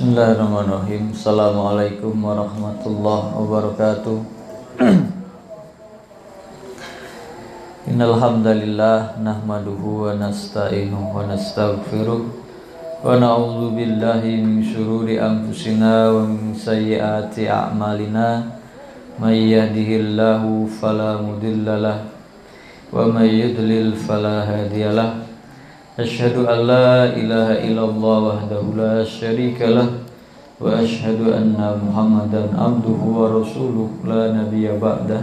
Bismillahirrahmanirrahim. Assalamualaikum warahmatullahi wabarakatuh. Innal hamdalillah nahmaduhu wa nasta'inuhu wa nastaghfiruh wa na'udzu billahi min syururi anfusina wa min sayyiati a'malina. May yahdihillahu fala mudhillalah wa may yudlil fala hadiyalah. Asyhadu an la ilaha illallah wahdahu la syarika lah wa asyhadu anna Muhammadan abduhu wa rasuluh la nabiyya ba'dah.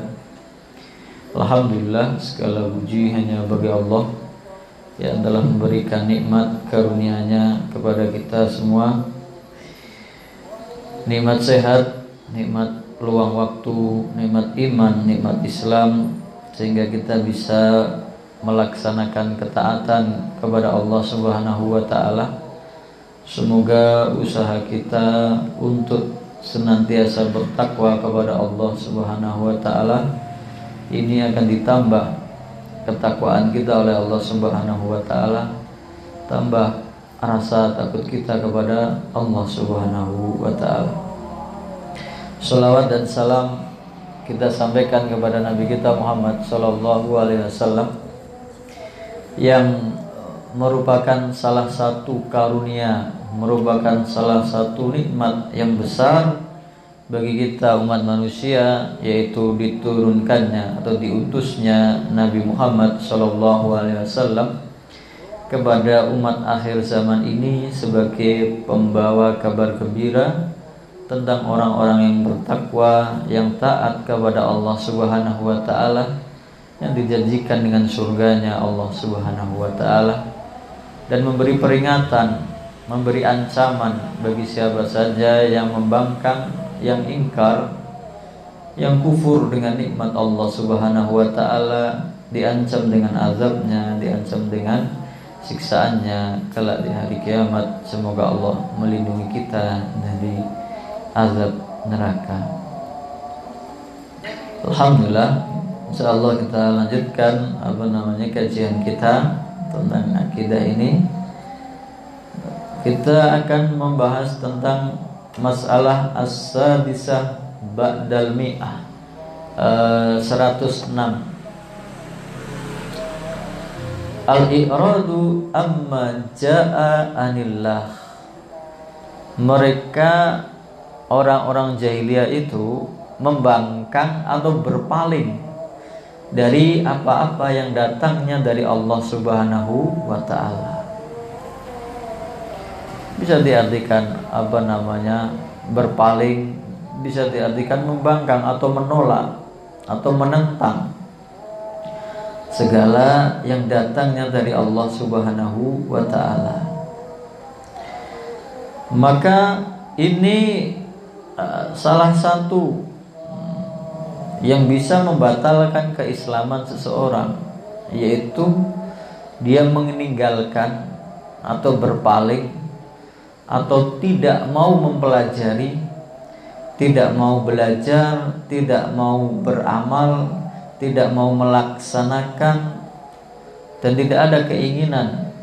Alhamdulillah, segala puji hanya bagi Allah yang telah memberikan nikmat karunia-Nya kepada kita semua. Nikmat sehat, nikmat peluang waktu, nikmat iman, nikmat Islam, sehingga kita bisa melaksanakan ketaatan kepada Allah Subhanahu wa taala. Semoga usaha kita untuk senantiasa bertakwa kepada Allah Subhanahu wa taala ini akan ditambah ketakwaan kita oleh Allah Subhanahu wa taala, tambah rasa takut kita kepada Allah Subhanahu wa taala. Shalawat dan salam kita sampaikan kepada Nabi kita Muhammad sallallahu alaihi wasallam yang merupakan salah satu karunia, merupakan salah satu nikmat yang besar bagi kita umat manusia, yaitu diturunkannya atau diutusnya Nabi Muhammad SAW kepada umat akhir zaman ini sebagai pembawa kabar gembira tentang orang-orang yang bertakwa, yang taat kepada Allah Subhanahu wa taala, yang dijanjikan dengan surganya Allah Subhanahu wa taala, dan memberi peringatan, memberi ancaman bagi siapa saja yang membangkang, yang ingkar, yang kufur dengan nikmat Allah Subhanahu wa taala, diancam dengan azabnya, diancam dengan siksaannya kelak di hari kiamat. Semoga Allah melindungi kita dari azab neraka. Alhamdulillah, insyaallah kita lanjutkan kajian kita tentang akidah ini. Kita akan membahas tentang masalah as-sadisah ba'dal mi'ah, 106. Al-i'radu amma ja'a anillah. Mereka orang-orang jahiliyah itu membangkang atau berpaling dari apa-apa yang datangnya dari Allah Subhanahu wa ta'ala. Bisa diartikan berpaling, bisa diartikan membangkang atau menolak atau menentang segala yang datangnya dari Allah Subhanahu wa ta'ala. Maka ini salah satu yang bisa membatalkan keislaman seseorang, yaitu dia meninggalkan atau berpaling atau tidak mau mempelajari, tidak mau belajar, tidak mau beramal, tidak mau melaksanakan, dan tidak ada keinginan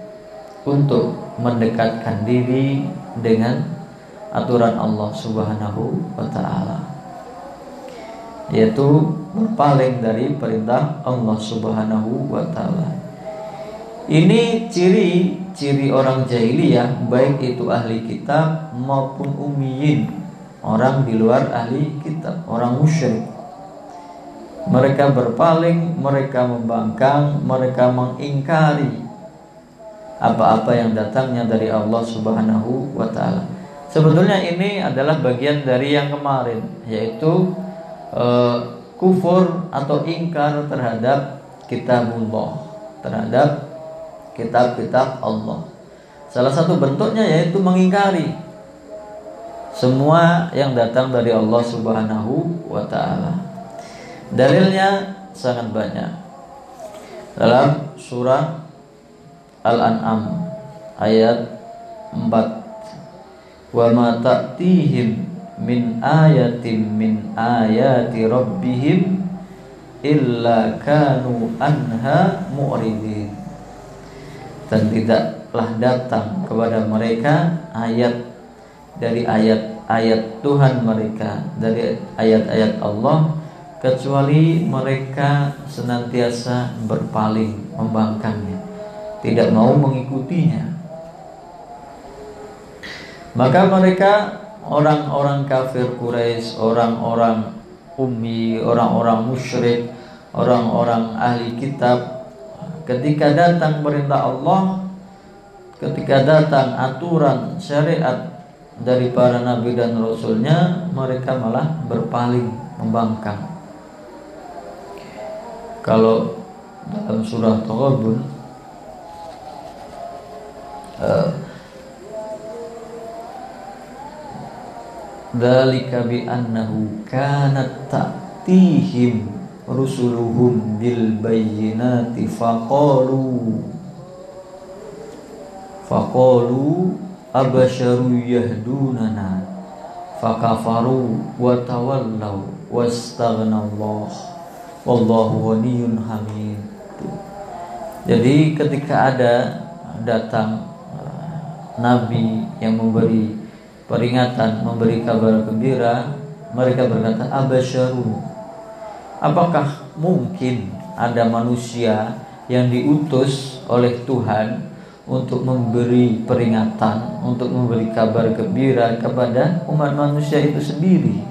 untuk mendekatkan diri dengan aturan Allah Subhanahu wa ta'ala, yaitu berpaling dari perintah Allah Subhanahu wa ta'ala. Ini ciri orang jahiliyah, baik itu ahli kitab maupun ummiyin, orang di luar ahli kitab, orang musyrik. Mereka berpaling, mereka membangkang, mereka mengingkari apa-apa yang datangnya dari Allah Subhanahu wa ta'ala. Sebetulnya ini adalah bagian dari yang kemarin, yaitu kufur atau ingkar terhadap kitabullah, terhadap kitab-kitab Allah. Salah satu bentuknya yaitu mengingkari semua yang datang dari Allah Subhanahu wa ta'ala. Dalilnya sangat banyak. Dalam surah Al-An'am ayat 4, wa ma ta'tihim min ayatin min ayati rabbihim illa kanu anha mu'ridin. Dan tidaklah datang kepada mereka ayat dari ayat-ayat Tuhan mereka, dari ayat-ayat Allah, kecuali mereka senantiasa berpaling, membangkangnya, tidak mau mengikutinya. Maka mereka, orang-orang kafir Quraisy, orang-orang ummi, orang-orang musyrik, orang-orang ahli kitab, ketika datang perintah Allah, ketika datang aturan syariat dari para nabi dan rasulnya, mereka malah berpaling, membangkang. Kalau dalam surah Taghabun, dzalika bi annahu kanat ta'tihim rusuluhum bil bayyinati faqalu abasyaru yahdunana fakafaru wa tawallaw wastaghnallaah wallahu ghaniyyun hamid. Jadi ketika ada datang nabi yang memberi peringatan, memberi kabar gembira, mereka berkata, abasyaru, apakah mungkin ada manusia yang diutus oleh Tuhan untuk memberi peringatan, untuk memberi kabar gembira kepada umat manusia itu sendiri?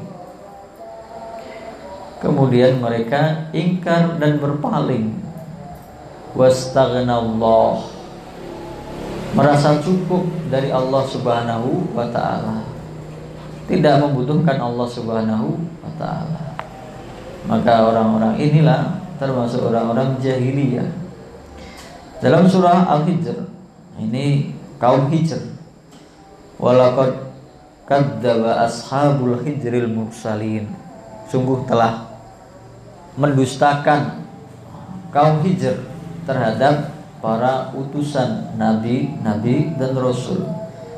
Kemudian mereka ingkar dan berpaling. Wastaghnallaah, merasa cukup dari Allah Subhanahu wa ta'ala, tidak membutuhkan Allah Subhanahu wa ta'ala. Maka orang-orang inilah termasuk orang-orang jahiliyah. Dalam surah Al-Hijr, ini kaum Hijr, walaqad kadzdzaba ashabul hijril mursalin, sungguh telah mendustakan kaum Hijr terhadap para utusan nabi dan rasul.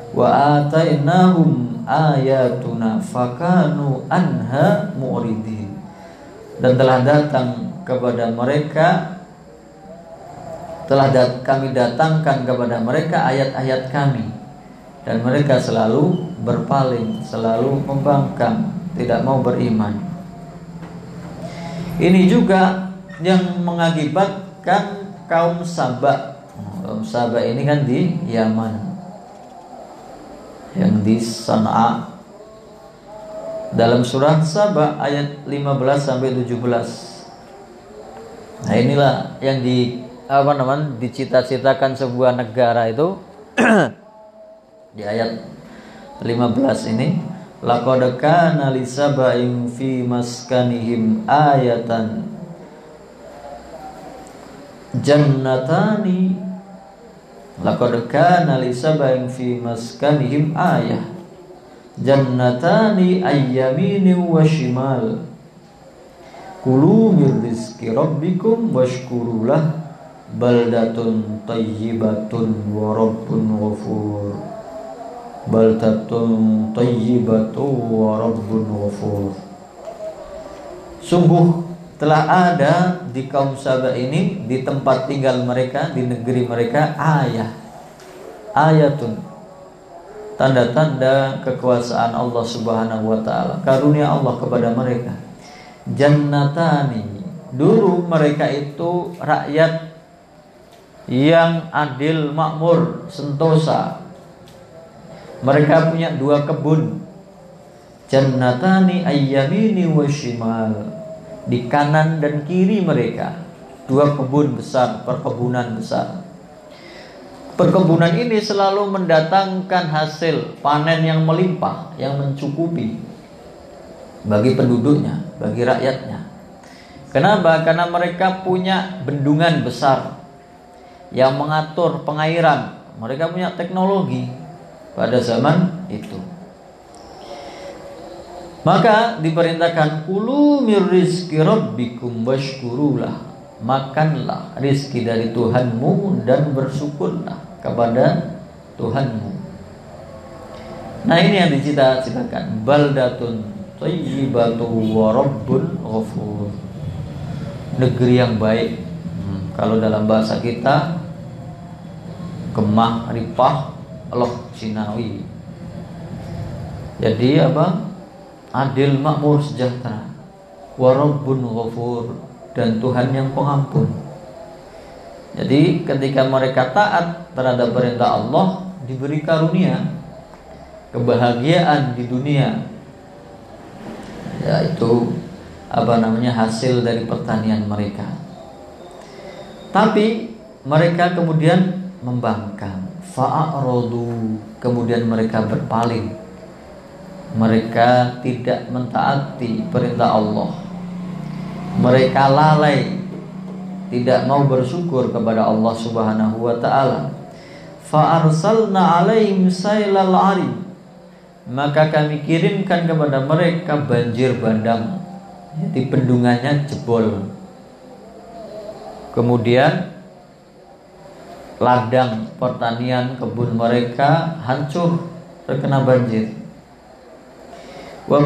Wa atainahum ayatuna fakanu anha mu'ridin, dan telah datang kepada mereka, kami datangkan kepada mereka ayat-ayat kami, dan mereka selalu berpaling, selalu membangkang, tidak mau beriman. Ini juga yang mengakibatkan kaum Saba. Kaum Saba ini kan di Yaman, yang di San'a. Dalam surah Saba ayat 15 sampai 17. Nah, inilah yang dicita-citakan sebuah negara itu di ayat 15 ini, laqad kana lisaba'in fi maskanihim ayatan jannatani, laqad kana lisaba'in fi maskanihim ayah jannatani ayyamini wa shimal kulu mir rizqi rabbikum washkurulah baldatun tayyibatun wa rabbun ghafur, baldatun tayyibatun wa rabbun ghafur. Sungguh telah ada di kaum Saba ini, di tempat tinggal mereka, di negeri mereka, ayatun, tanda-tanda kekuasaan Allah Subhanahu wa ta'ala, karunia Allah kepada mereka. Jannatani, dulu mereka itu rakyat yang adil, makmur, sentosa. Mereka punya 2 kebun. Jannatani ayyamini wa shimal, di kanan dan kiri mereka 2 kebun besar, perkebunan besar. Perkebunan ini selalu mendatangkan hasil panen yang melimpah, yang mencukupi bagi penduduknya, bagi rakyatnya. Kenapa? Karena mereka punya bendungan besar yang mengatur pengairan. Mereka punya teknologi pada zaman itu. Maka diperintahkan, kulu mir rizqi rabbikum washkurulah, makanlah rizki dari Tuhanmu dan bersyukurlah kepada Tuhanmu. Nah, ini yang dicita-citakan, baldatun thayyibatu wa rabbun ghafur, negeri yang baik. Kalau dalam bahasa kita, Kemah Ripah Loh Sinawi, Jadi apa? Adil, makmur, sejahtera. Wa Rabbun Ghafur, dan Tuhan yang pengampun. Jadi ketika mereka taat terhadap perintah Allah, diberi karunia kebahagiaan di dunia, yaitu hasil dari pertanian mereka. Tapi mereka kemudian membangkang, fa'aradu, kemudian mereka berpaling. Mereka tidak mentaati perintah Allah. Mereka lalai, tidak mau bersyukur kepada Allah Subhanahu wa taala. Fa arsalna 'alaihim sailal 'arim, maka kami kirimkan kepada mereka banjir bandang. Jadi bendungannya jebol. Kemudian ladang pertanian kebun mereka hancur terkena banjir. Wa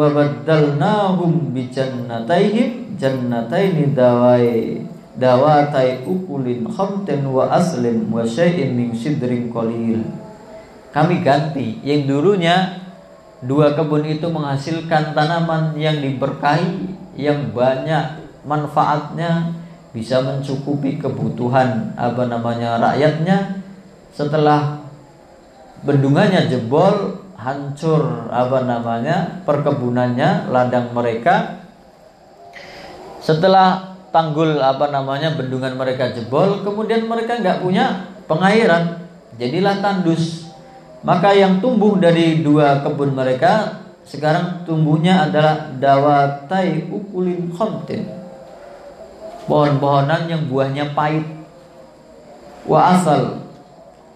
baddalnahum bi jannataihim jannataini dawatai ukulin khamtin wa aslin wa syai'in min sidrin qalil. Kami ganti yang dulunya dua kebun itu menghasilkan tanaman yang diberkahi, yang banyak manfaatnya, bisa mencukupi kebutuhan rakyatnya. Setelah bendungannya jebol, hancur perkebunannya, ladang mereka. Setelah tanggul bendungan mereka jebol, kemudian mereka nggak punya pengairan, jadilah tandus. Maka yang tumbuh dari dua kebun mereka sekarang tumbuhnya adalah dawatai ukulin khamtin, pohon-pohonan yang buahnya pahit, wa asal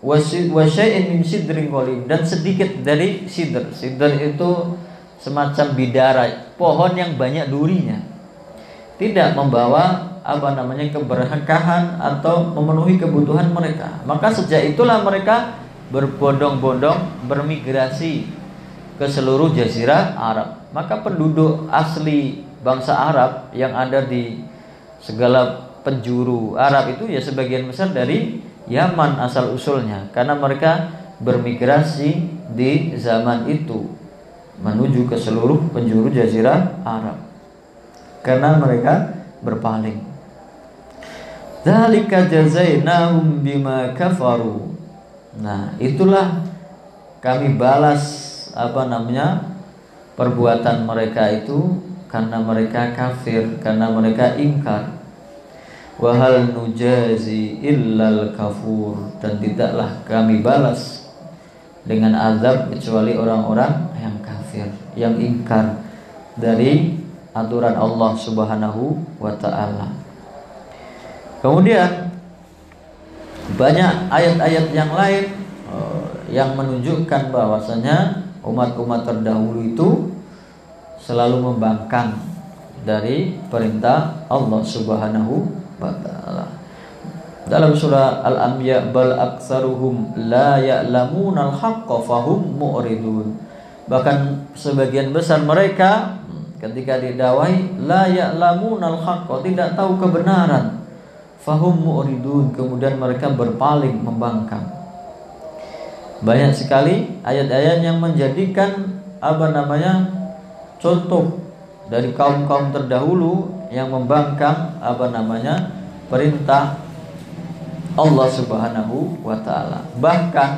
wa syai'in min sidrin qalil, dan sedikit dari sidr. Sidr itu semacam bidara, pohon yang banyak durinya, tidak membawa keberkahan atau memenuhi kebutuhan mereka. Maka sejak itulah mereka berbondong-bondong bermigrasi ke seluruh jazirah Arab. Maka penduduk asli bangsa Arab yang ada di segala penjuru Arab itu ya sebagian besar dari Yaman asal usulnya, karena mereka bermigrasi di zaman itu menuju ke seluruh penjuru jazirah Arab karena mereka berpaling. Dzalika jazainahum bima kafaru. Nah, itulah kami balas perbuatan mereka itu karena mereka kafir, karena mereka ingkar. Wa hal nujazi illal kafur, dan tidaklah kami balas dengan azab kecuali orang-orang yang kafir, yang ingkar dari aturan Allah Subhanahu wa taala. Kemudian banyak ayat-ayat yang lain yang menunjukkan bahwasanya umat-umat terdahulu itu selalu membangkang dari perintah Allah Subhanahu wa ta'ala. Dalam surah Al-Anbiya, bal aktsaruhum la ya'lamunal haqqa fahum mu'ridun. Bahkan sebagian besar mereka ketika didakwahi la ya'lamunal haqqa, tidak tahu kebenaran, fahum mu'ridun, kemudian mereka berpaling, membangkang. Banyak sekali ayat-ayat yang menjadikan contoh dari kaum-kaum terdahulu yang membangkang perintah Allah Subhanahu wa taala. Bahkan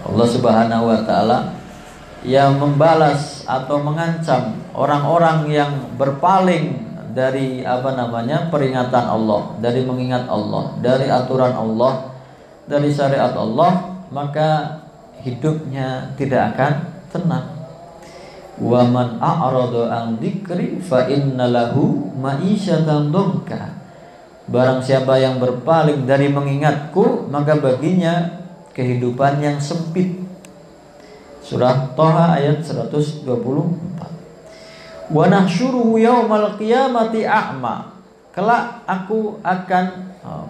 Allah Subhanahu wa taala yang membalas atau mengancam orang-orang yang berpaling dari peringatan Allah, dari mengingat Allah, dari aturan Allah, dari syariat Allah, maka hidupnya tidak akan tenang. Wa man a'rada an dzikri fa innalahu ma'isyatan dhanka. Barang siapa yang berpaling dari mengingatku, maka baginya kehidupan yang sempit. Surah Thaha ayat 124. Wa nahsyuruhu yaumal qiyamati a'ma. Kelak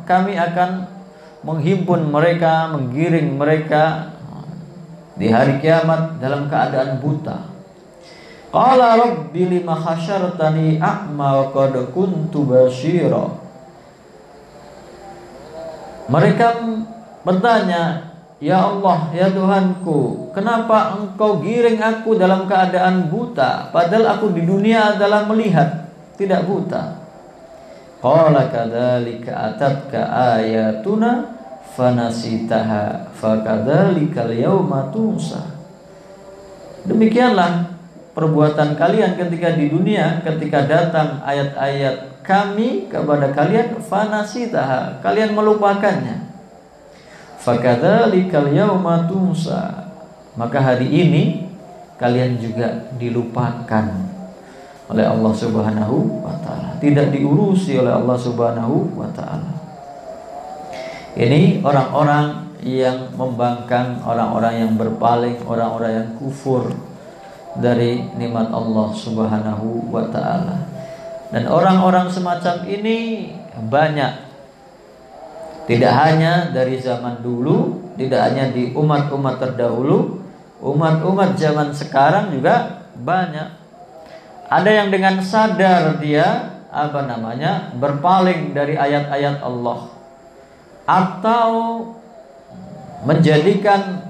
kami akan menghimpun mereka, menggiring mereka di hari kiamat dalam keadaan buta. Qala rabbi lima hasyartani a'ma wa qad kuntu basyira. Mereka bertanya, Ya Allah, ya Tuhanku, kenapa engkau giring aku dalam keadaan buta, padahal aku di dunia adalah melihat, tidak buta. Qala kadzalika atatka ayatuna fanasitaha fakadzalikal yauma tunsa. Demikianlah perbuatan kalian ketika di dunia, ketika datang ayat-ayat kami kepada kalian, fanasitaha, kalian melupakannya. Fakadzalikal yauma tunsa, maka hari ini kalian juga dilupakan oleh Allah Subhanahu wa taala, tidak diurusi oleh Allah Subhanahu wa taala. Ini orang-orang yang membangkang, orang-orang yang berpaling, orang-orang yang kufur dari nikmat Allah Subhanahu wa taala. Dan orang-orang semacam ini banyak. Tidak hanya dari zaman dulu, tidak hanya di umat-umat terdahulu, umat-umat zaman sekarang juga banyak. Ada yang dengan sadar dia berpaling dari ayat-ayat Allah, atau menjadikan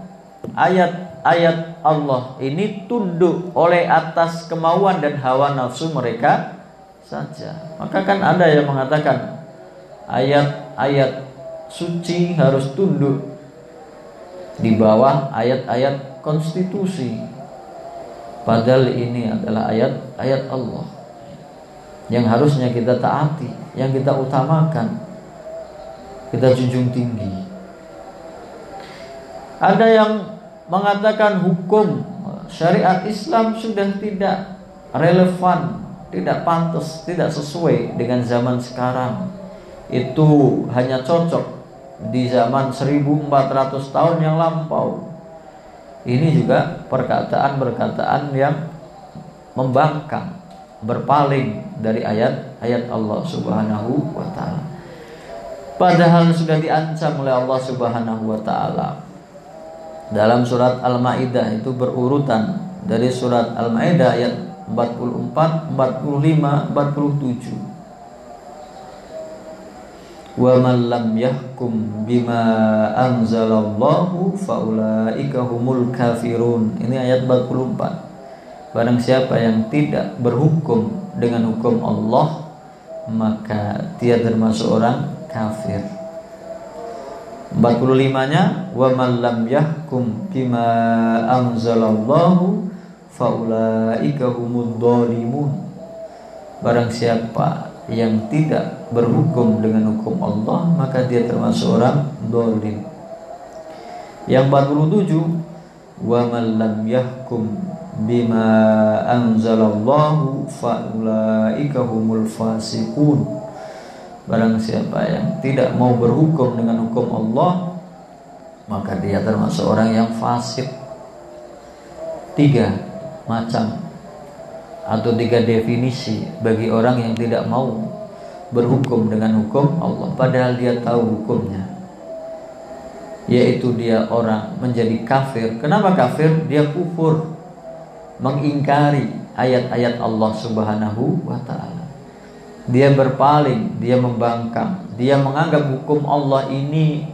ayat-ayat Allah ini tunduk oleh atas kemauan dan hawa nafsu mereka saja. Maka kan ada yang mengatakan ayat-ayat suci harus tunduk di bawah ayat-ayat konstitusi, padahal ini adalah ayat-ayat Allah yang harusnya kita taati, yang kita utamakan, kita junjung tinggi. Ada yang mengatakan hukum syariat Islam sudah tidak relevan, tidak pantas, tidak sesuai dengan zaman sekarang. Itu hanya cocok di zaman 1400 tahun yang lampau. Ini juga perkataan-perkataan yang membangkang, berpaling dari ayat-ayat Allah Subhanahu wa taala. Padahal sudah diancam oleh Allah Subhanahu wa taala. Dalam surat Al-Maidah itu berurutan dari surat Al-Maidah ayat 44, 45, 47. Wa man lam yahkum bima anzalallahu faulaika humul kafirun. Ini ayat 44. Barang siapa yang tidak berhukum dengan hukum Allah, maka dia termasuk orang kafir. 45-nya wa man lam yahkum bima anzalallahu faulaika humud dhalimun. Barang siapa yang tidak berhukum dengan hukum Allah, maka dia termasuk orang zalim. Yang 47, wa man lam yahkum bima anzalallahu faulaika humul fasiqun. Barang siapa yang tidak mau berhukum dengan hukum Allah, maka dia termasuk orang yang fasik. 3 macam atau 3 definisi bagi orang yang tidak mau berhukum dengan hukum Allah padahal dia tahu hukumnya, yaitu dia orang menjadi kafir. Kenapa kafir? Dia kufur, mengingkari ayat-ayat Allah Subhanahu wa ta'ala. Dia berpaling, dia membangkang, dia menganggap hukum Allah ini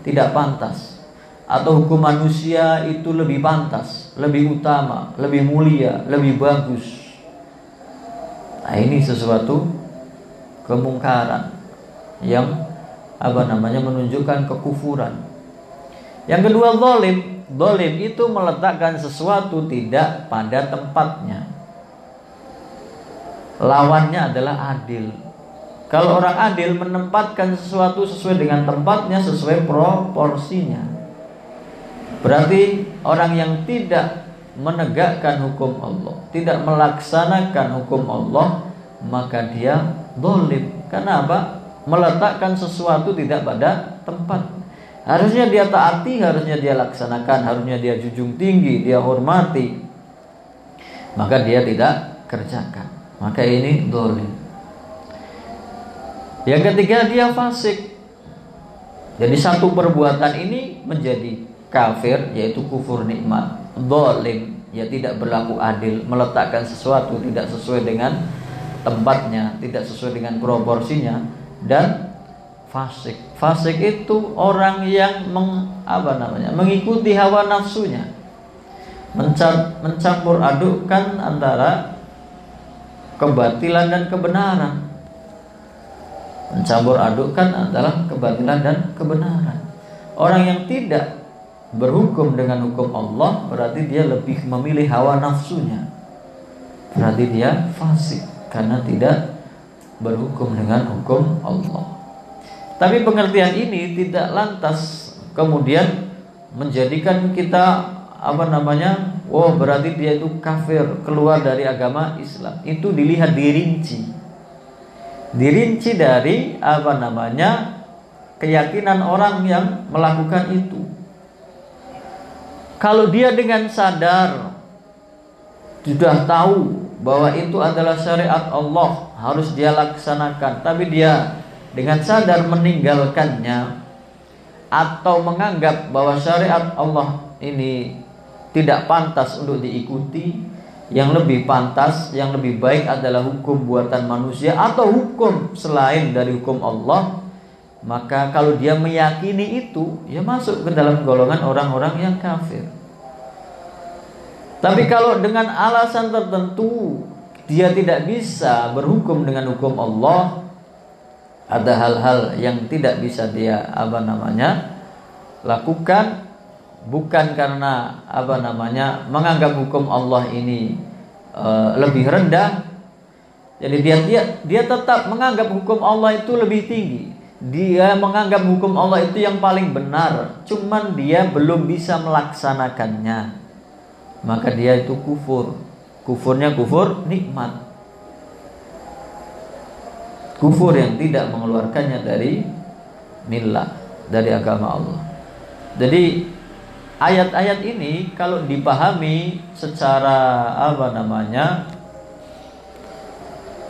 tidak pantas, atau hukum manusia itu lebih pantas, lebih utama, lebih mulia, lebih bagus. Nah, ini sesuatu kemungkaran yang menunjukkan kekufuran. Yang kedua, zalim. Zalim itu meletakkan sesuatu tidak pada tempatnya. Lawannya adalah adil. Kalau orang adil menempatkan sesuatu sesuai dengan tempatnya, sesuai proporsinya. Berarti orang yang tidak menegakkan hukum Allah, tidak melaksanakan hukum Allah, maka dia zalim. Kenapa? Meletakkan sesuatu tidak pada tempat. Harusnya dia taati, harusnya dia laksanakan, harusnya dia junjung tinggi, dia hormati, maka dia tidak kerjakan. Maka ini zalim. Yang ketiga, dia fasik. Jadi satu perbuatan ini menjadi kafir, yaitu kufur nikmat. Zalim, ya tidak berlaku adil, meletakkan sesuatu tidak sesuai dengan tempatnya, tidak sesuai dengan proporsinya. Dan fasik. Fasik itu orang yang mengikuti hawa nafsunya, mencampur adukkan antara kebatilan dan kebenaran. Mencampur adukkan antara kebatilan dan kebenaran. Orang yang tidak berhukum dengan hukum Allah berarti dia lebih memilih hawa nafsunya. Berarti dia fasik karena tidak berhukum dengan hukum Allah. Tapi pengertian ini tidak lantas kemudian menjadikan kita berarti dia itu kafir, keluar dari agama Islam. Itu dilihat dirinci dari keyakinan orang yang melakukan itu. Kalau dia dengan sadar sudah tahu bahwa itu adalah syariat Allah, harus dia laksanakan, tapi dia dengan sadar meninggalkannya atau menganggap bahwa syariat Allah ini tidak pantas untuk diikuti, yang lebih pantas, yang lebih baik adalah hukum buatan manusia atau hukum selain dari hukum Allah, maka kalau dia meyakini itu, ya masuk ke dalam golongan orang-orang yang kafir. Tapi kalau dengan alasan tertentu dia tidak bisa berhukum dengan hukum Allah, ada hal-hal yang tidak bisa dia lakukan, bukan karena menganggap hukum Allah ini lebih rendah. Jadi dia tetap menganggap hukum Allah itu lebih tinggi. Dia menganggap hukum Allah itu yang paling benar, cuman dia belum bisa melaksanakannya. Maka dia itu kufur. Kufurnya kufur nikmat, kufur yang tidak mengeluarkannya dari millah, dari agama Allah. Jadi ayat-ayat ini kalau dipahami secara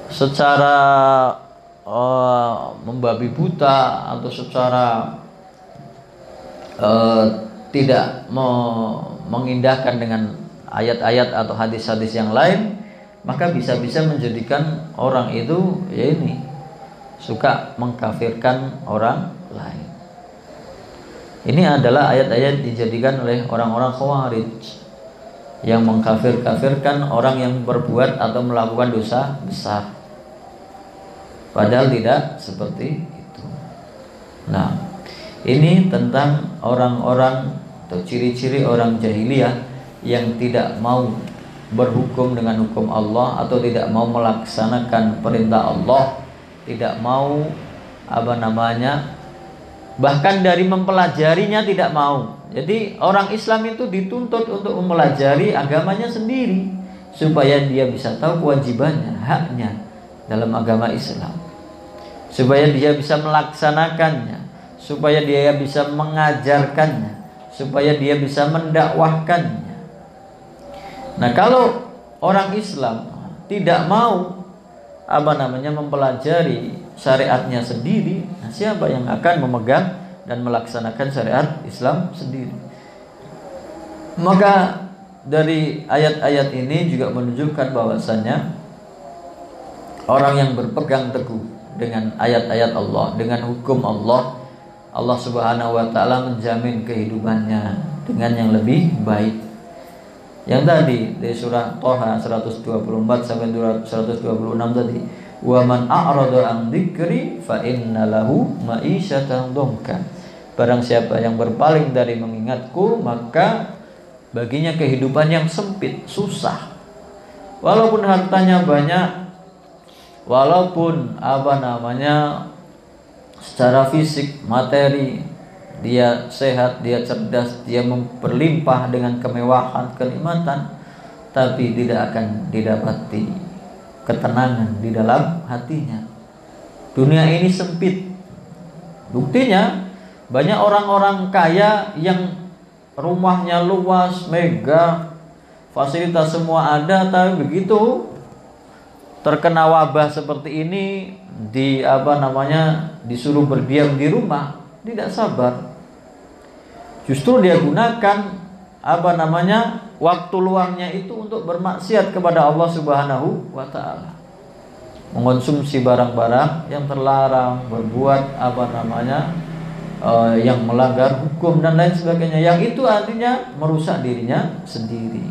secara membabi buta atau secara tidak mengindahkan dengan ayat-ayat atau hadis-hadis yang lain, maka bisa-bisa menjadikan orang itu suka mengkafirkan orang lain. Ini adalah ayat-ayat dijadikan oleh orang-orang Khawarij yang mengkafir-kafirkan orang yang berbuat atau melakukan dosa besar, padahal tidak seperti itu. Nah, ini tentang orang-orang atau ciri-ciri orang jahiliyah yang tidak mau berhukum dengan hukum Allah atau tidak mau melaksanakan perintah Allah, tidak mau bahkan dari mempelajarinya tidak mau. Jadi orang Islam itu dituntut untuk mempelajari agamanya sendiri supaya dia bisa tahu kewajibannya, haknya dalam agama Islam, supaya dia bisa melaksanakannya, supaya dia bisa mengajarkannya, supaya dia bisa mendakwahkannya. Nah, kalau orang Islam tidak mau mempelajari syariatnya sendiri, nah siapa yang akan memegang dan melaksanakan syariat Islam sendiri? Maka dari ayat-ayat ini juga menunjukkan bahwasanya orang yang berpegang teguh dengan ayat-ayat Allah, dengan hukum Allah, Allah Subhanahu wa taala menjamin kehidupannya dengan yang lebih baik. Yang tadi di surah Thaha 124 sampai 126 tadi, wa man a'rada an dzikri fa inna lahu ma'isyatan dhanka. Barang siapa yang berpaling dari mengingatku, maka baginya kehidupan yang sempit, susah. Walaupun hartanya banyak, walaupun secara fisik, materi dia sehat, dia cerdas, dia berlimpah dengan kemewahan, kenikmatan, tapi tidak akan didapati ketenangan di dalam hatinya. Dunia ini sempit. Buktinya banyak orang-orang kaya yang rumahnya luas, megah, fasilitas semua ada, tapi begitu terkena wabah seperti ini, disuruh berdiam di rumah, tidak sabar. Justru dia gunakan waktu luangnya itu untuk bermaksiat kepada Allah Subhanahu wa taala. mengonsumsi barang-barang yang terlarang, berbuat yang melanggar hukum dan lain sebagainya, yang itu artinya merusak dirinya sendiri.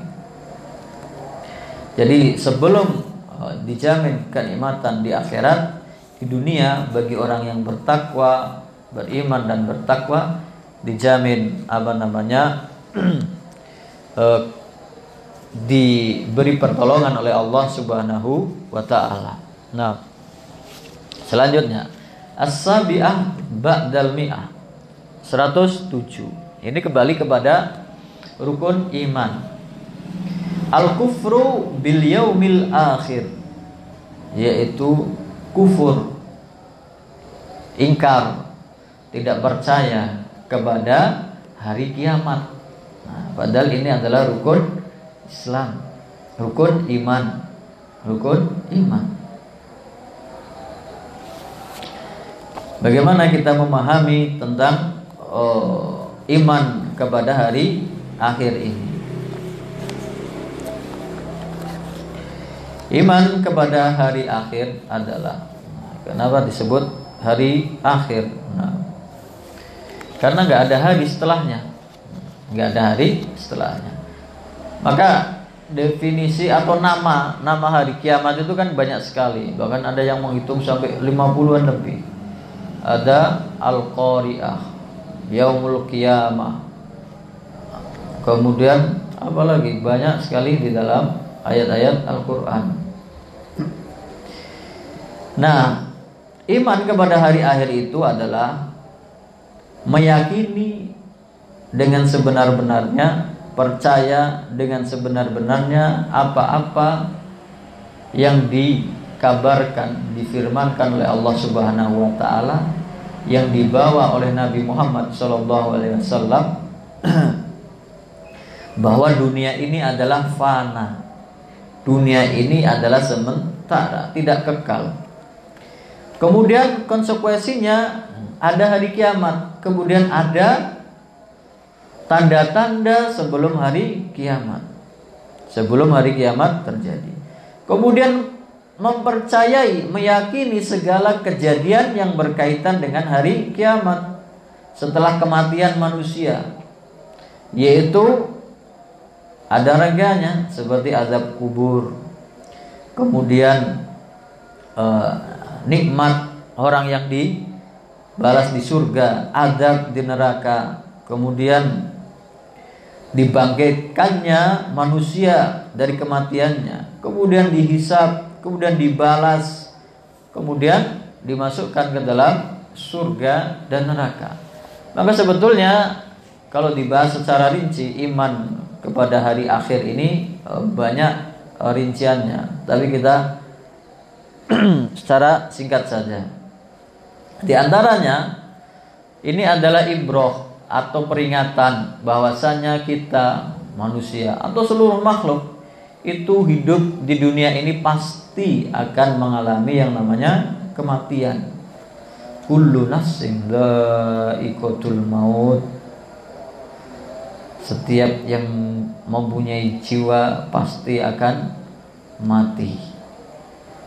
Jadi sebelum dijamin kenikmatan di akhirat, di dunia bagi orang yang bertakwa, beriman dan bertakwa dijamin diberi pertolongan oleh Allah Subhanahu wa taala. Nah, selanjutnya as-sabi'ah ba'dal mi'ah 107. Ini kembali kepada rukun iman. Al-kufru bil yaumil akhir, yaitu kufur, ingkar, tidak percaya kepada hari kiamat. Nah, padahal ini adalah rukun Islam, rukun iman, rukun iman. Bagaimana kita memahami tentang iman kepada hari akhir ini? Iman kepada hari akhir adalah, kenapa disebut hari akhir? Nah, karena nggak ada hari setelahnya, nggak ada hari setelahnya. Maka definisi atau nama hari kiamat itu kan banyak sekali. Bahkan ada yang menghitung sampai 50-an lebih. Ada Al-Qari'ah, Yaumul Qiyamah. Kemudian apalagi banyak sekali di dalam ayat-ayat Al-Quran. Nah, iman kepada hari akhir itu adalah meyakini dengan sebenar-benarnya, percaya dengan sebenar-benarnya apa-apa yang dikabarkan, difirmankan oleh Allah Subhanahu wa taala, yang dibawa oleh Nabi Muhammad SAW, bahwa dunia ini adalah fana, dunia ini adalah sementara, tidak kekal. Kemudian konsekuensinya ada hari kiamat, kemudian ada tanda-tanda sebelum hari kiamat, sebelum hari kiamat terjadi. Kemudian mempercayai, meyakini segala kejadian yang berkaitan dengan hari kiamat setelah kematian manusia, yaitu ada raganya seperti azab kubur, kemudian nikmat orang yang dibalas di surga, azab di neraka, kemudian dibangkitkannya manusia dari kematiannya, kemudian dihisab, kemudian dibalas, kemudian dimasukkan ke dalam surga dan neraka. Maka sebetulnya kalau dibahas secara rinci, iman kepada hari akhir ini banyak rinciannya, tapi kita secara singkat saja. Di antaranya ini adalah ibrah atau peringatan bahwasanya kita manusia atau seluruh makhluk itu hidup di dunia ini pasti akan mengalami yang namanya kematian. Kullu nafsin dha'iqatul maut. Setiap yang mempunyai jiwa pasti akan mati.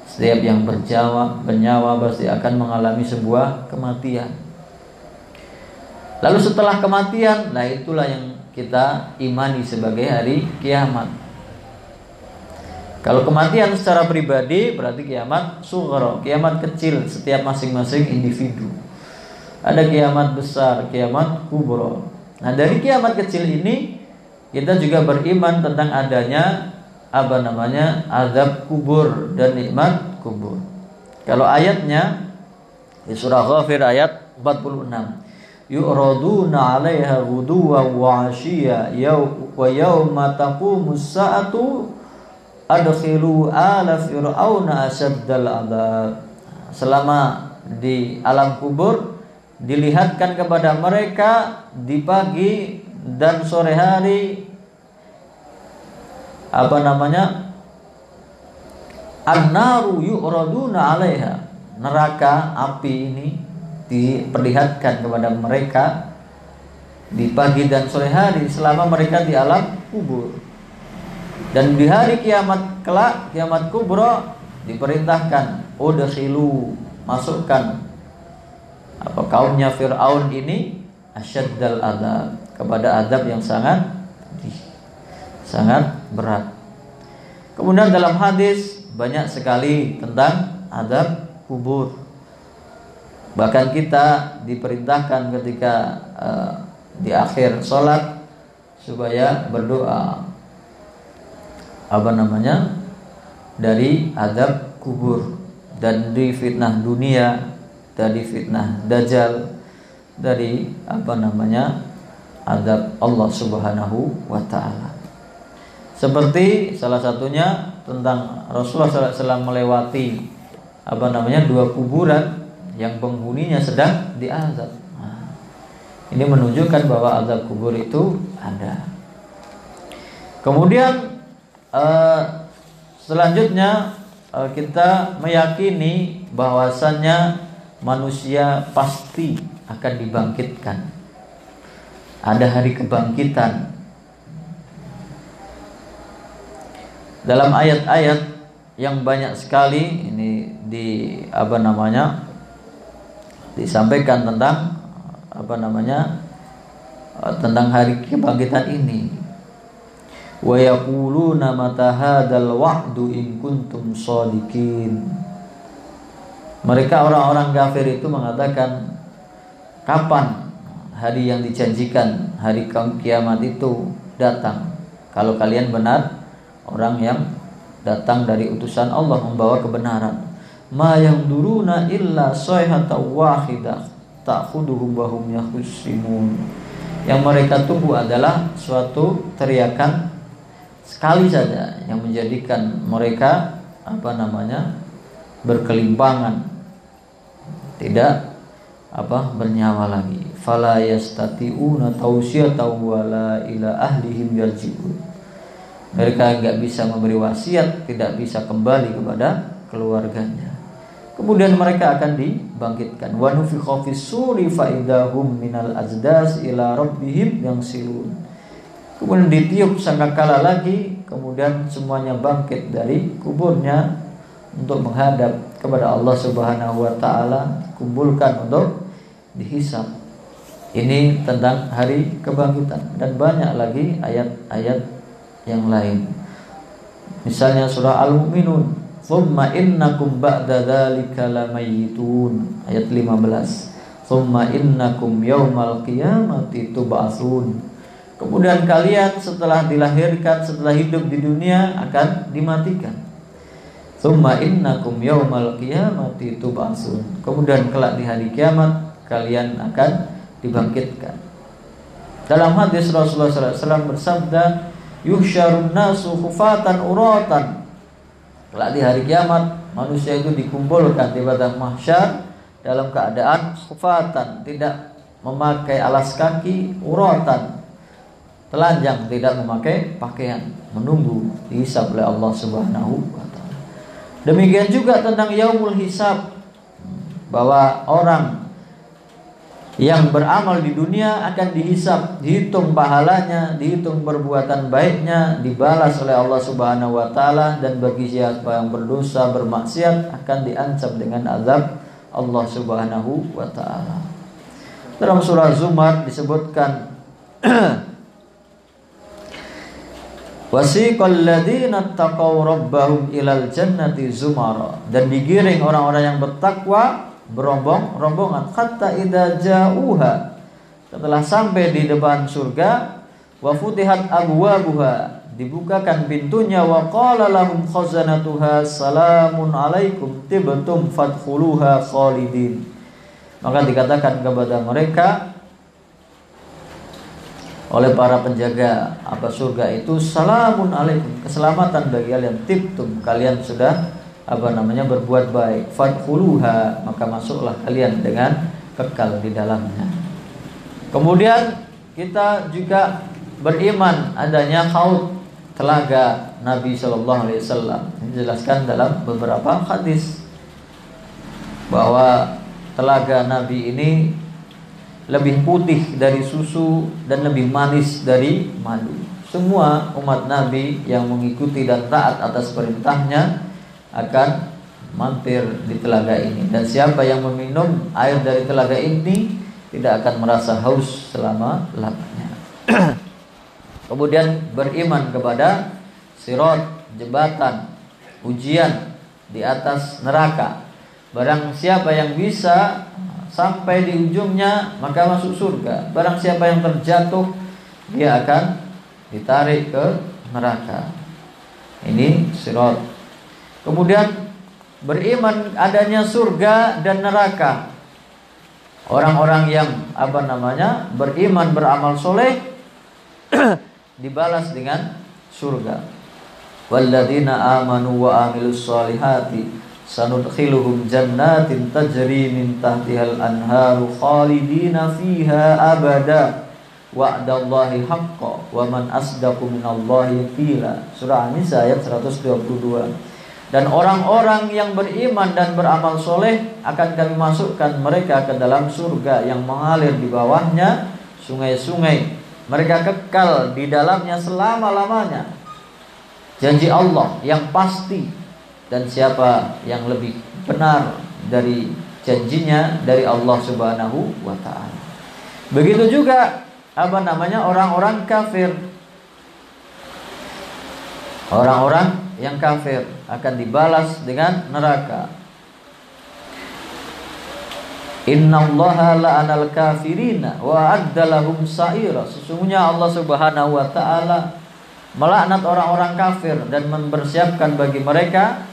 Setiap yang bernyawa pasti akan mengalami sebuah kematian. Lalu setelah kematian, nah itulah yang kita imani sebagai hari kiamat. Kalau kematian secara pribadi berarti kiamat sughra, kiamat kecil setiap masing-masing individu. Ada kiamat besar, kiamat kubra. Nah, dari kiamat kecil ini kita juga beriman tentang adanya azab kubur dan nikmat kubur. Kalau ayatnya di surah Ghafir ayat 46. Yu'raduna 'alaiha ghuduwan wa 'ashiyya wa yawma taqumus sa'atu adkhilu ala fir'auna asyaddal 'adzab. Selama di alam kubur dilihatkan kepada mereka di pagi dan sore hari an-naru yu'raduna 'alaiha, neraka api ini diperlihatkan kepada mereka di pagi dan sore hari selama mereka di alam kubur. Dan di hari kiamat kelak, kiamat kubra, diperintahkan udkhilu, masukkan kaumnya Fir'aun ini asyaddal adzab, kepada azab yang sangat berat. Kemudian dalam hadis banyak sekali tentang azab kubur. Bahkan kita diperintahkan ketika di akhir sholat supaya berdoa dari azab kubur, dan di fitnah dunia, dari fitnah dajjal, dari azab Allah Subhanahu wa ta'ala. Seperti salah satunya tentang Rasulullah SAW melewati dua kuburan yang penghuninya sedang diazab. Ini menunjukkan bahwa azab kubur itu ada. Kemudian selanjutnya kita meyakini bahwasannya manusia pasti akan dibangkitkan. Ada hari kebangkitan. Dalam ayat-ayat yang banyak sekali ini disampaikan tentang tentang hari kebangkitan ini. Wa yaquluna mata hadzal wa'du in kuntum shadiqin. Mereka orang-orang kafir itu mengatakan, kapan hari yang dijanjikan, hari kiamat itu datang, kalau kalian benar orang yang datang dari utusan Allah membawa kebenaran. Ma yamduruna illa sayhatan wahidah ta'khuduhum wa hum yakhsimun. Yang mereka tunggu adalah suatu teriakan sekali saja yang menjadikan mereka berkelimpangan, tidak bernyawa lagi. Fala yastati'una tausiyatan wala ila ahlihim yarji'un. Mereka enggak bisa memberi wasiat, tidak bisa kembali kepada keluarganya. Kemudian mereka akan dibangkitkan. Wa nufikha fis-suri fa idahum minal azdas ila rabbihim yansilun. Kemudian ditiup sangkakala lagi, kemudian semuanya bangkit dari kuburnya untuk menghadap kepada Allah Subhanahu wa ta'ala, kumpulkan untuk dihisab. Ini tentang hari kebangkitan, dan banyak lagi ayat-ayat yang lain. Misalnya surah Al-Mu'minun, "Tsumma innakum ba'da dzalika lamayitun," ayat 15. "Tsumma innakum yaumal qiyamati tub'atsun." Kemudian kalian setelah dilahirkan, setelah hidup di dunia akan dimatikan. "Tsumma innakum yaumal qiyamati tub'atsun." Kemudian kelak di hari kiamat kalian akan dibangkitkan. Dalam hadis Rasulullah SAW bersabda, "Yuhsyarun nasu khufatan uratan." Kelak di hari kiamat manusia itu dikumpulkan di padang mahsyar dalam keadaan khufatan, tidak memakai alas kaki, uratan, telanjang, tidak memakai pakaian, menunggu dihisab oleh Allah Subhanahu wa ta'ala. Demikian juga tentang yaumul hisab, bahwa orang yang beramal di dunia akan dihisab, dihitung pahalanya, dihitung perbuatan baiknya, dibalas oleh Allah Subhanahu wa ta'ala, dan bagi siapa yang berdosa, bermaksiat akan diancam dengan azab Allah Subhanahu wa ta'ala. Dalam surah Zumar disebutkan wasiqal ladzina taqaw rabbahum ilal jannati zumara, dan digiring orang-orang yang bertakwa berombong-rombongan, hatta idza ja'uha, setelah sampai di depan surga, wa futihat abwabuha, dibukakan pintunya, wa qala lahum khazanatuha salamun alaikum tibtum fadkhuluha khalidin, maka dikatakan kepada mereka oleh para penjaga surga itu, salamun alaikum, keselamatan bagi kalian, tibtum, kalian sudah berbuat baik, fadkhuluha, maka masuklah kalian dengan kekal di dalamnya. Kemudian kita juga beriman adanya haud, telaga Nabi sallallahu alaihi wasallam. Dijelaskan dalam beberapa hadis bahwa telaga Nabi ini lebih putih dari susu dan lebih manis dari madu. Semua umat Nabi yang mengikuti dan taat atas perintahnya akan mampir di telaga ini, dan siapa yang meminum air dari telaga ini tidak akan merasa haus selama-lamanya. Kemudian beriman kepada sirat, jembatan, ujian di atas neraka. Barang siapa yang bisa sampai di ujungnya maka masuk surga. Barang siapa yang terjatuh dia akan ditarik ke neraka. Ini sirat. Kemudian beriman adanya surga dan neraka. Orang-orang yang beriman, beramal soleh dibalas dengan surga. Walladzina amanu wa amilus solihati sanudkhiluhum jannatin tajri min tahtihal anharu khalidina fiha abada wa'dallahi haqqan wa man asdaqu minallahi qila. Surah An-Nisa ayat 122. Dan orang-orang yang beriman dan beramal soleh akan kami masukkan mereka ke dalam surga yang mengalir di bawahnya sungai-sungai. Mereka kekal di dalamnya selama-lamanya. Janji Allah yang pasti, dan siapa yang lebih benar dari janjinya dari Allah Subhanahu wa ta'ala. Begitu juga orang-orang kafir. Orang-orang yang kafir akan dibalas dengan neraka. Innallaha la'anal kafirina wa a'adda lahum sa'ira. Sesungguhnya Allah Subhanahu wa ta'ala melaknat orang-orang kafir dan mempersiapkan bagi mereka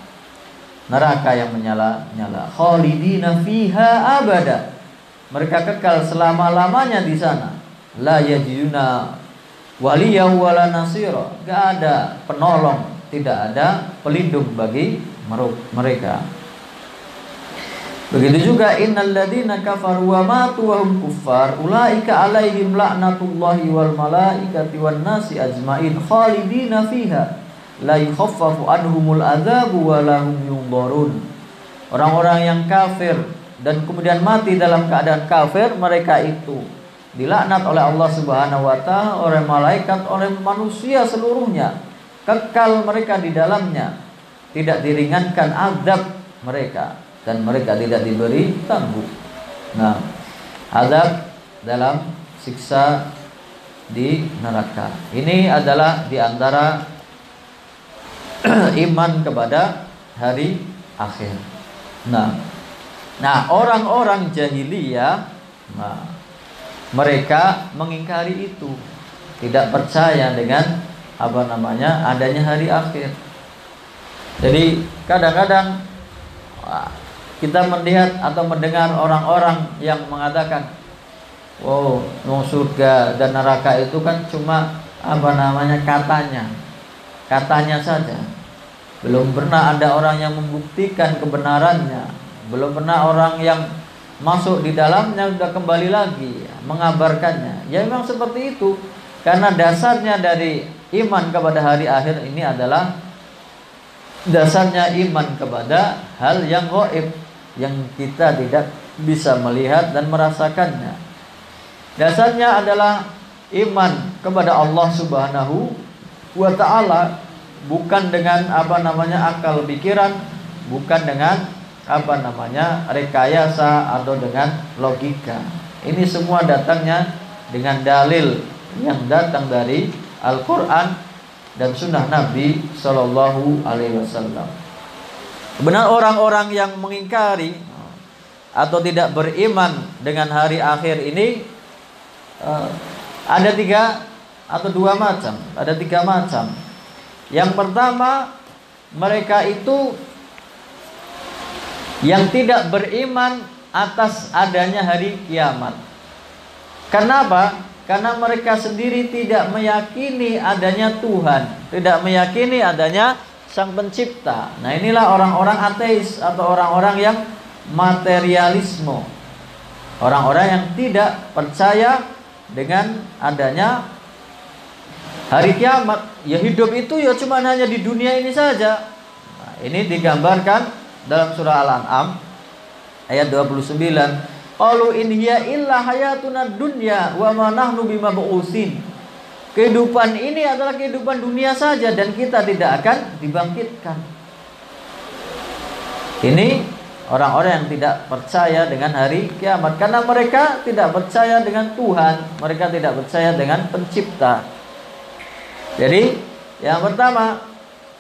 neraka yang menyala-nyala. Khalidina fiha abada. Mereka kekal selama-lamanya di sana. La yajiduna waliyahu wala nasira. Gak ada penolong, tidak ada pelindung bagi mereka. Begitu juga innal ladzina kafaru wa matu wa hum kuffar ulaika alaihim la'natullahi wal malaikati wan nasi ajmain khalidina fiha la yukhaffafu anhumul adzabu wa lahum yunzarun. Orang-orang yang kafir dan kemudian mati dalam keadaan kafir, mereka itu dilaknat oleh Allah Subhanahu wa ta'ala, oleh malaikat, oleh manusia seluruhnya. Kekal mereka di dalamnya, tidak diringankan azab mereka, dan mereka tidak diberi tangguh. Nah, azab dalam siksa di neraka. Ini adalah di antara iman kepada hari akhir. Nah, orang-orang jahiliyah, mereka mengingkari itu, tidak percaya dengan adanya hari akhir. Jadi kadang-kadang kita melihat atau mendengar orang-orang yang mengatakan, "Oh, surga dan neraka itu kan cuma katanya saja. Belum pernah ada orang yang membuktikan kebenarannya. Belum pernah orang yang masuk di dalamnya sudah kembali lagi mengabarkannya." Ya memang seperti itu. Karena dasarnya dari iman kepada hari akhir ini adalah dasarnya iman kepada hal yang gaib, yang kita tidak bisa melihat dan merasakannya. Dasarnya adalah iman kepada Allah Subhanahu wa ta'ala, bukan dengan akal pikiran, bukan dengan rekayasa atau dengan logika. Ini semua datangnya dengan dalil yang datang dari Al-Quran dan Sunnah Nabi Sallallahu Alaihi Wasallam. Benar, orang-orang yang mengingkari atau tidak beriman dengan hari akhir ini ada tiga macam. Yang pertama, mereka itu yang tidak beriman atas adanya hari kiamat. Kenapa? Karena mereka sendiri tidak meyakini adanya Tuhan, tidak meyakini adanya Sang Pencipta. Nah, inilah orang-orang ateis atau orang-orang yang materialisme. Orang-orang yang tidak percaya dengan adanya hari kiamat. Ya, hidup itu ya cuma hanya di dunia ini saja. Nah, ini digambarkan dalam surah Al-An'am ayat 29. Qalu in hiya illa hayatuna dunya wa ma nahnu bimab'utsin. Kehidupan ini adalah kehidupan dunia saja dan kita tidak akan dibangkitkan. Ini orang-orang yang tidak percaya dengan hari kiamat, karena mereka tidak percaya dengan Tuhan, mereka tidak percaya dengan pencipta. Jadi yang pertama,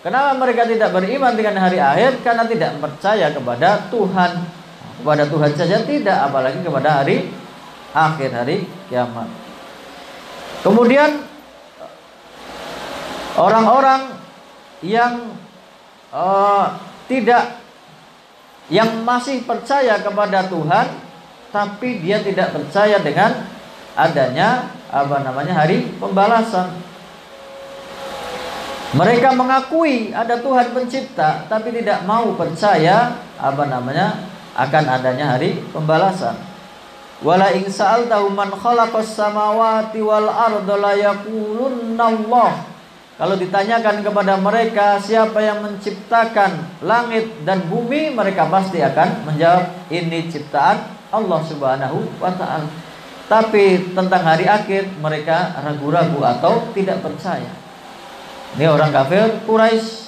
kenapa mereka tidak beriman dengan hari akhir? Karena tidak percaya kepada Tuhan. Kepada Tuhan saja tidak, apalagi kepada hari akhir, hari kiamat. Kemudian orang-orang yang yang masih percaya kepada Tuhan, tapi dia tidak percaya dengan adanya hari pembalasan. Mereka mengakui ada Tuhan pencipta, tapi tidak mau percaya akan adanya hari pembalasan. Wala in sa'altahum man khalaqas samawati wal arda la yaqulunna Allah. Kalau ditanyakan kepada mereka siapa yang menciptakan langit dan bumi, mereka pasti akan menjawab ini ciptaan Allah Subhanahu wa ta'ala. Tapi tentang hari akhir mereka ragu-ragu atau tidak percaya. Ini orang kafir Quraisy.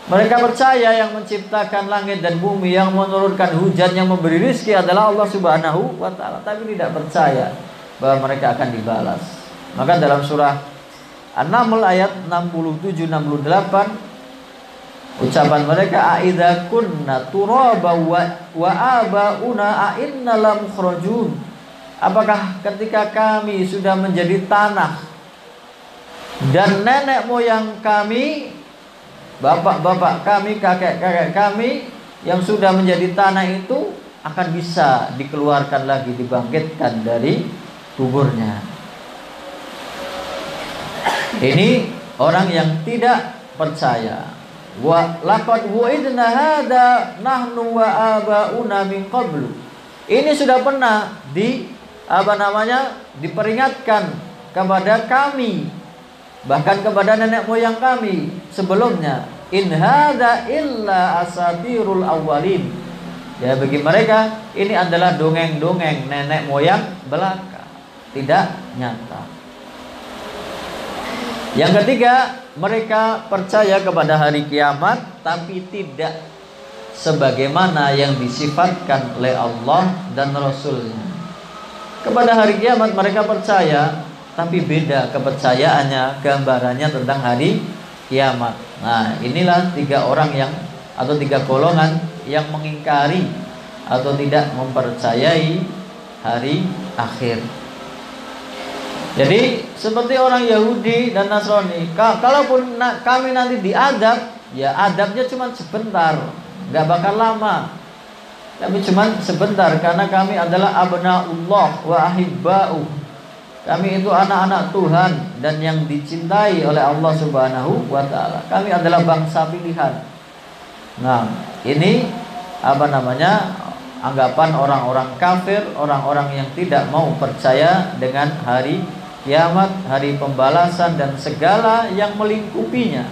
Mereka percaya yang menciptakan langit dan bumi, yang menurunkan hujan, yang memberi rezeki adalah Allah Subhanahu wa ta'ala, tapi tidak percaya bahwa mereka akan dibalas. Maka dalam surah An-Naml ayat 67-68 ucapan mereka, aidza kunna turaba wa abauna ainna lam khrajun. Apakah ketika kami sudah menjadi tanah dan nenek moyang kami, bapak-bapak kami, kakek-kakek kami yang sudah menjadi tanah itu akan bisa dikeluarkan lagi, dibangkitkan dari kuburnya. Ini orang yang tidak percaya. Wa laqad wa'idna hadza nahnu wa abauna min qablu. Ini sudah pernah diperingatkan kepada kami, bahkan kepada nenek moyang kami sebelumnya. In hadza illa asatirul awwalin. Ya, bagi mereka ini adalah dongeng-dongeng nenek moyang belaka, tidak nyata. Yang ketiga, mereka percaya kepada hari kiamat, tapi tidak sebagaimana yang disifatkan oleh Allah dan Rasulnya. Kepada hari kiamat mereka percaya, tapi beda kepercayaannya, gambarannya tentang hari kiamat. Nah, inilah tiga golongan yang mengingkari atau tidak mempercayai hari akhir. Jadi seperti orang Yahudi dan Nasrani, kalaupun kami nanti diadab, ya adabnya cuma sebentar, nggak bakal lama, tapi cuma sebentar, karena kami adalah abnaullah wa ahibba'u. Kami itu anak-anak Tuhan dan yang dicintai oleh Allah Subhanahu wa ta'ala. Kami adalah bangsa pilihan. Nah, ini anggapan orang-orang kafir, orang-orang yang tidak mau percaya dengan hari kiamat, hari pembalasan, dan segala yang melingkupinya.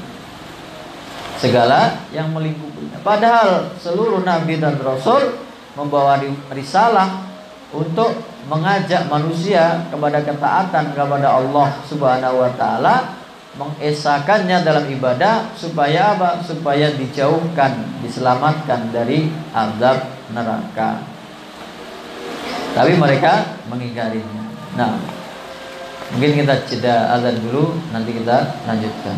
Padahal seluruh nabi dan rasul membawa risalah untuk mengajak manusia kepada ketaatan kepada Allah Subhanahu wa ta'ala, mengesakannya dalam ibadah, supaya apa? Supaya dijauhkan, diselamatkan dari azab neraka. Tapi mereka mengingkarinya. Nah, mungkin kita jeda azan dulu, nanti kita lanjutkan.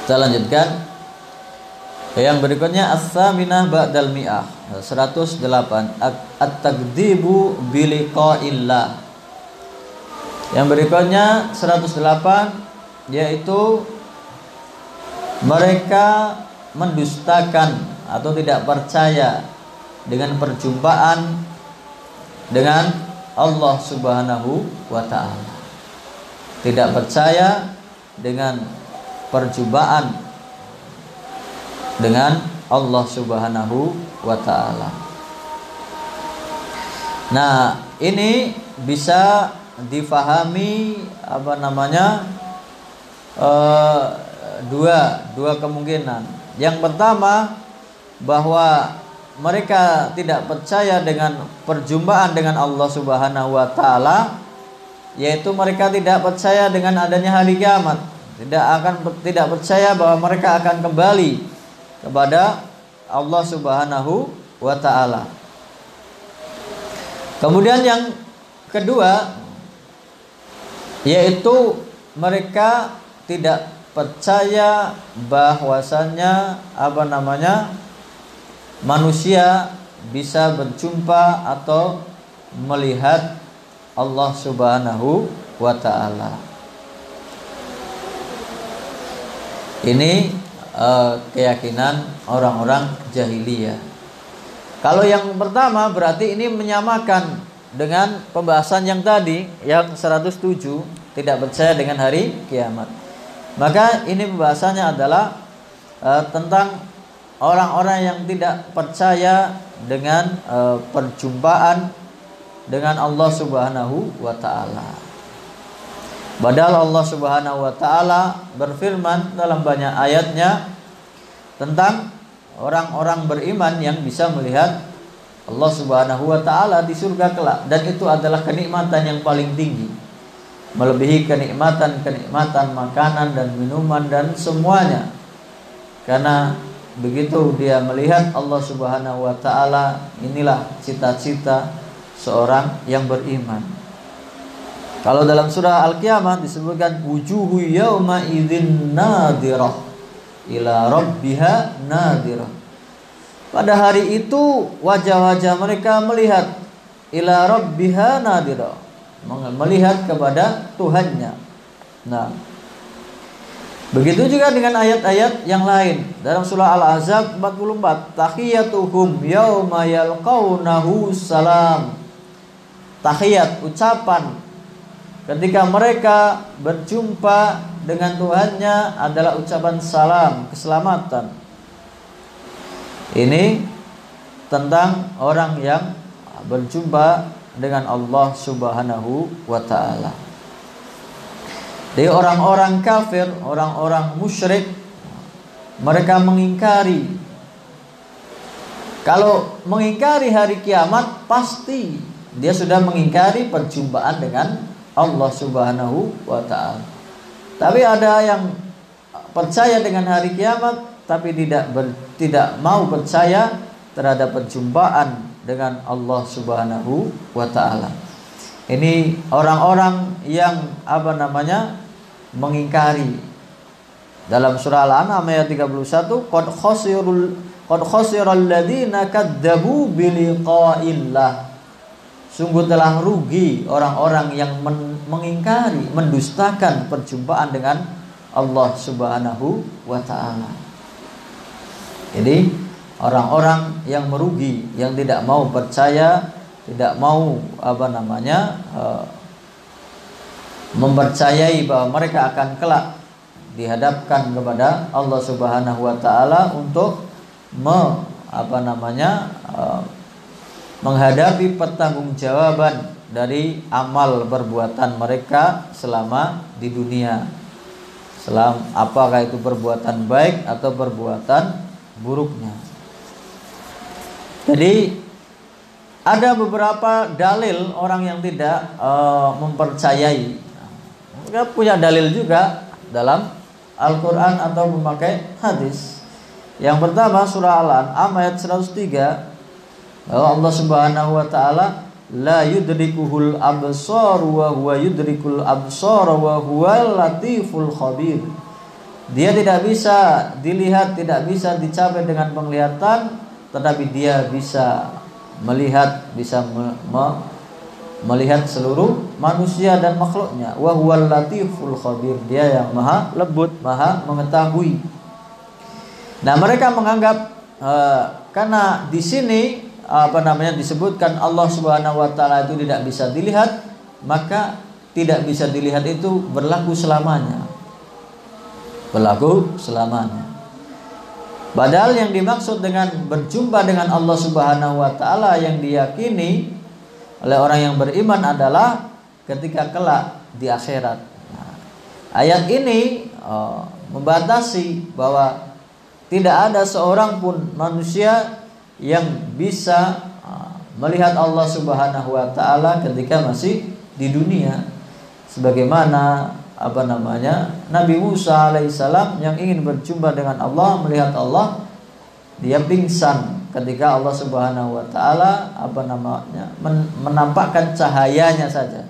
Kita lanjutkan. Yang berikutnya as-saminah ba'dal mi'ah, 108, at-takdzibu biliqa'illah. Yang berikutnya 108, yaitu mereka mendustakan atau tidak percaya dengan perjumpaan dengan Allah Subhanahu wa ta'ala. Tidak percaya dengan perjumpaan dengan Allah Subhanahu wa ta'ala. Nah, ini bisa difahami dua kemungkinan. Yang pertama, bahwa mereka tidak percaya dengan perjumpaan dengan Allah Subhanahu wa ta'ala, yaitu mereka tidak percaya dengan adanya hari kiamat. tidak percaya bahwa mereka akan kembali kepada Allah Subhanahu wa taala. Kemudian yang kedua, yaitu mereka tidak percaya bahwasannya manusia bisa berjumpa atau melihat Allah Subhanahu wa taala. Ini keyakinan orang-orang jahiliyah. Kalau yang pertama berarti ini menyamakan dengan pembahasan yang tadi, yang 107, tidak percaya dengan hari kiamat. Maka ini pembahasannya adalah tentang orang-orang yang tidak percaya dengan perjumpaan dengan Allah Subhanahu wa taala. Padahal Allah Subhanahu wa taala berfirman dalam banyak ayatnya tentang orang-orang beriman yang bisa melihat Allah Subhanahu wa taala di surga kelak, dan itu adalah kenikmatan yang paling tinggi, melebihi kenikmatan makanan dan minuman dan semuanya. Karena begitu dia melihat Allah Subhanahu wa taala, inilah cita-cita seorang yang beriman. Kalau dalam surah Al-Qiyamah disebutkan wujuhu yauma idzin nadirah ila rabbiha nadirah. Pada hari itu wajah-wajah mereka melihat ila rabbiha nadirah, melihat kepada Tuhannya. Nah, begitu juga dengan ayat-ayat yang lain dalam surah Al-Ahzab 44, tahiyatuhum yauma yalqaunahu salam. Tahiyat, ucapan ketika mereka berjumpa dengan Tuhannya adalah ucapan salam, keselamatan. Ini tentang orang yang berjumpa dengan Allah Subhanahu wa taala. Jadi orang-orang kafir, orang-orang musyrik, mereka mengingkari. Kalau mengingkari hari kiamat, pasti dia sudah mengingkari perjumpaan dengan Allah Subhanahu wa taala. Tapi ada yang percaya dengan hari kiamat tapi tidak mau percaya terhadap perjumpaan dengan Allah Subhanahu wa taala. Ini orang-orang yang mengingkari. Dalam surah Al-An'am ayat 31, qad khasiral ladzina kadzdzabu biliqa'illah. Sungguh telah rugi orang-orang yang mengingkari, mendustakan perjumpaan dengan Allah Subhanahu wa taala. Jadi orang-orang yang merugi, yang tidak mau percaya, tidak mau mempercayai bahwa mereka akan kelak dihadapkan kepada Allah Subhanahu wa taala untuk menghadapi pertanggungjawaban dari amal perbuatan mereka selama di dunia. Apakah itu perbuatan baik atau perbuatan buruknya. Jadi ada beberapa dalil orang yang tidak mempercayai. Mereka punya dalil juga dalam Al-Quran atau memakai hadis. Yang pertama surah Al-An'am ayat 103, bahwa Allah Subhanahu wa taala la yudrikuhul absar wa huwa yudrikul absar wa huwal latiful khabir. Dia tidak bisa dilihat, tidak bisa dicapai dengan penglihatan, tetapi dia bisa melihat, melihat seluruh manusia dan makhluknya. Wa huwal latiful khabir. Dia yang maha lembut, maha mengetahui. Nah, mereka menganggap karena di sini disebutkan Allah Subhanahu wa taala itu tidak bisa dilihat, maka tidak bisa dilihat itu berlaku selamanya. Berlaku selamanya. Padahal yang dimaksud dengan berjumpa dengan Allah Subhanahu wa taala yang diyakini oleh orang yang beriman adalah ketika kelak di akhirat. Nah, ayat ini membatasi bahwa tidak ada seorang pun manusia yang bisa melihat Allah Subhanahu wa taala ketika masih di dunia, sebagaimana Nabi Musa alaihissalam yang ingin berjumpa dengan Allah, melihat Allah, dia pingsan ketika Allah Subhanahu wa taala menampakkan cahayanya saja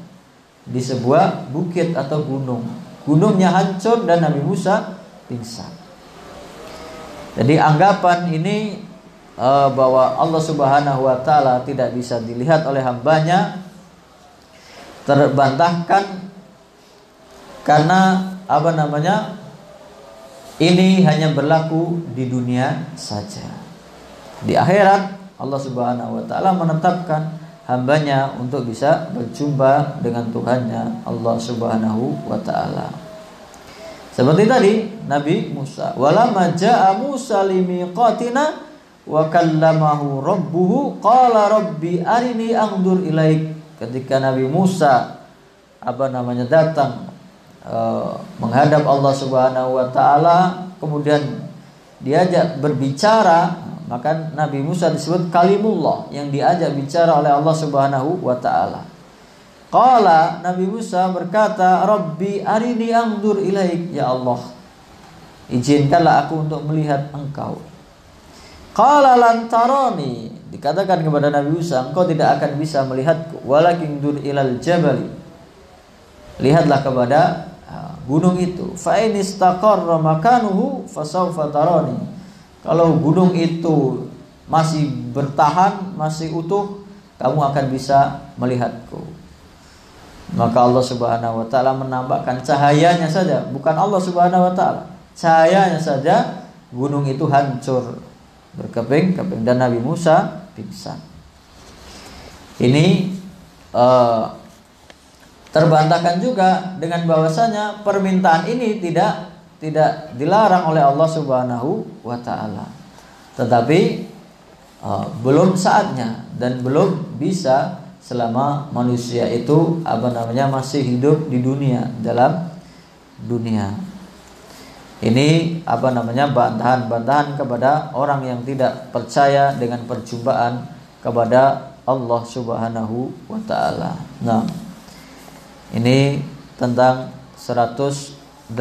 di sebuah bukit atau gunung. Gunungnya hancur dan Nabi Musa pingsan. Jadi anggapan ini bahwa Allah Subhanahu wa taala tidak bisa dilihat oleh hambanya terbantahkan, karena ini hanya berlaku di dunia saja. Di akhirat Allah Subhanahu wa taala menetapkan hambanya untuk bisa berjumpa dengan Tuhannya Allah Subhanahu wa taala. Seperti tadi Nabi Musa, walamma jaa Musa limiqatina wa kallamahu rabbuhu qala rabbi arini anzur ilaik. Ketika Nabi Musa datang menghadap Allah Subhanahu wa taala, kemudian diajak berbicara, maka Nabi Musa disebut kalimullah, yang diajak bicara oleh Allah Subhanahu wa taala. Qala, Nabi Musa berkata, Rabbi arini anzur ilaik, ya Allah, izinkanlah aku untuk melihat engkau. Qala lan tarani, dikatakan kepada Nabi Musa, engkau tidak akan bisa melihatku, walakin dur ilal jabali, lihatlah kepada gunung itu. Fa in istaqarra makanuhu fasawfa tarani, kalau gunung itu masih bertahan, masih utuh, kamu akan bisa melihatku. Maka Allah Subhanahu wa taala menampakkan cahayanya saja, bukan Allah Subhanahu wa taala, cahayanya saja, gunung itu hancur berkeping-keping dan Nabi Musa pingsan. Ini terbantahkan juga dengan bahwasanya permintaan ini tidak dilarang oleh Allah Subhanahu wa taala, tetapi belum saatnya dan belum bisa selama manusia itu masih hidup di dunia, dalam dunia. Ini bantahan-bantahan kepada orang yang tidak percaya dengan perjumpaan kepada Allah Subhanahu wa taala. Nah, ini tentang 108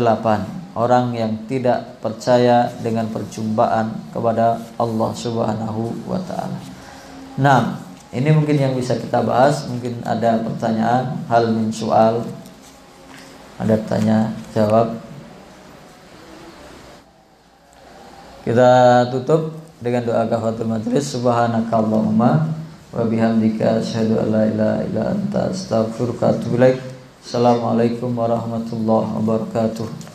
orang yang tidak percaya dengan perjumpaan kepada Allah Subhanahu wa taala. Nah, ini mungkin yang bisa kita bahas. Mungkin ada pertanyaan, hal min soal, ada tanya jawab. Kita tutup dengan doa kafatul majlis. Subhanakallahumma wa bihamdika asyhadu an la ilaha illa anta astaghfiruka wa atubu ilaik. Assalamualaikum warahmatullahi wabarakatuh.